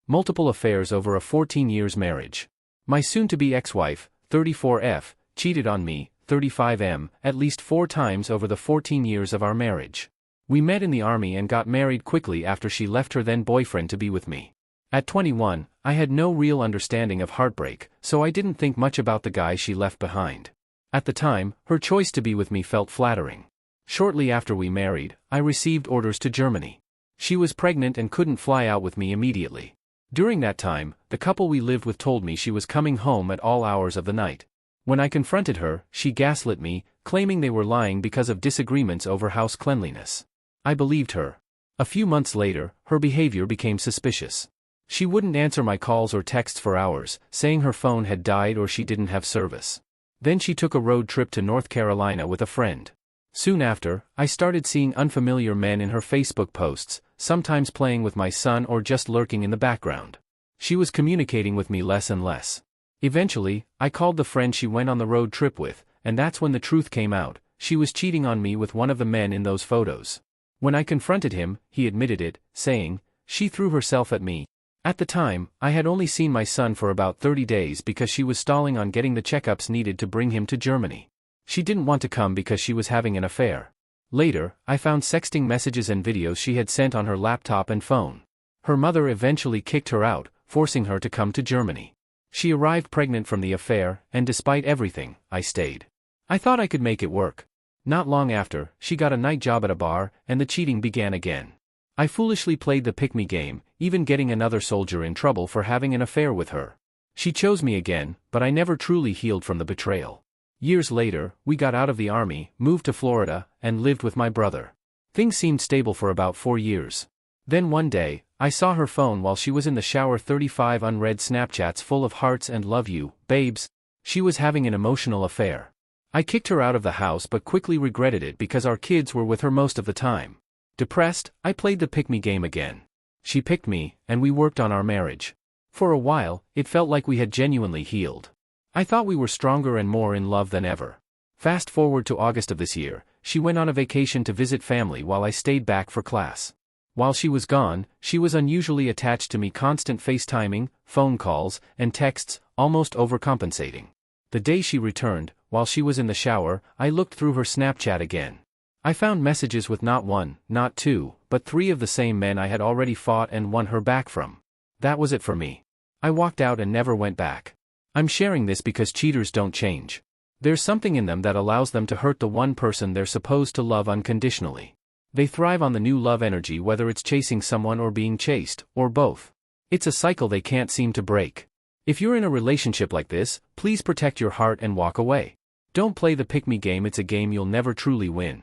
multiple affairs over a 14 years marriage. My soon-to-be ex-wife, 34F, cheated on me, 35M, at least 4 times over the 14 years of our marriage. We met in the army and got married quickly after she left her then-boyfriend to be with me. At 21, I had no real understanding of heartbreak, so I didn't think much about the guy she left behind. At the time, her choice to be with me felt flattering. Shortly after we married, I received orders to Germany. She was pregnant and couldn't fly out with me immediately. During that time, the couple we lived with told me she was coming home at all hours of the night. When I confronted her, she gaslit me, claiming they were lying because of disagreements over house cleanliness. I believed her. A few months later, her behavior became suspicious. She wouldn't answer my calls or texts for hours, saying her phone had died or she didn't have service. Then she took a road trip to North Carolina with a friend. Soon after, I started seeing unfamiliar men in her Facebook posts, sometimes playing with my son or just lurking in the background. She was communicating with me less and less. Eventually, I called the friend she went on the road trip with, and that's when the truth came out. She was cheating on me with one of the men in those photos. When I confronted him, he admitted it, saying, "She threw herself at me." At the time, I had only seen my son for about 30 days because she was stalling on getting the checkups needed to bring him to Germany. She didn't want to come because she was having an affair. Later, I found sexting messages and videos she had sent on her laptop and phone. Her mother eventually kicked her out, forcing her to come to Germany. She arrived pregnant from the affair, and despite everything, I stayed. I thought I could make it work. Not long after, she got a night job at a bar, and the cheating began again. I foolishly played the pick-me game, even getting another soldier in trouble for having an affair with her. She chose me again, but I never truly healed from the betrayal. Years later, we got out of the army, moved to Florida, and lived with my brother. Things seemed stable for about 4 years. Then one day, I saw her phone while she was in the shower, 35 unread Snapchats full of hearts and "love you, babes." She was having an emotional affair. I kicked her out of the house but quickly regretted it because our kids were with her most of the time. Depressed, I played the pick-me game again. She picked me, and we worked on our marriage. For a while, it felt like we had genuinely healed. I thought we were stronger and more in love than ever. Fast forward to August of this year, she went on a vacation to visit family while I stayed back for class. While she was gone, she was unusually attached to me, constant FaceTiming, phone calls, and texts, almost overcompensating. The day she returned, while she was in the shower, I looked through her Snapchat again. I found messages with not 1, not 2, but 3 of the same men I had already fought and won her back from. That was it for me. I walked out and never went back. I'm sharing this because cheaters don't change. There's something in them that allows them to hurt the one person they're supposed to love unconditionally. They thrive on the new love energy, whether it's chasing someone or being chased, or both. It's a cycle they can't seem to break. If you're in a relationship like this, please protect your heart and walk away. Don't play the pick-me game. It's a game you'll never truly win.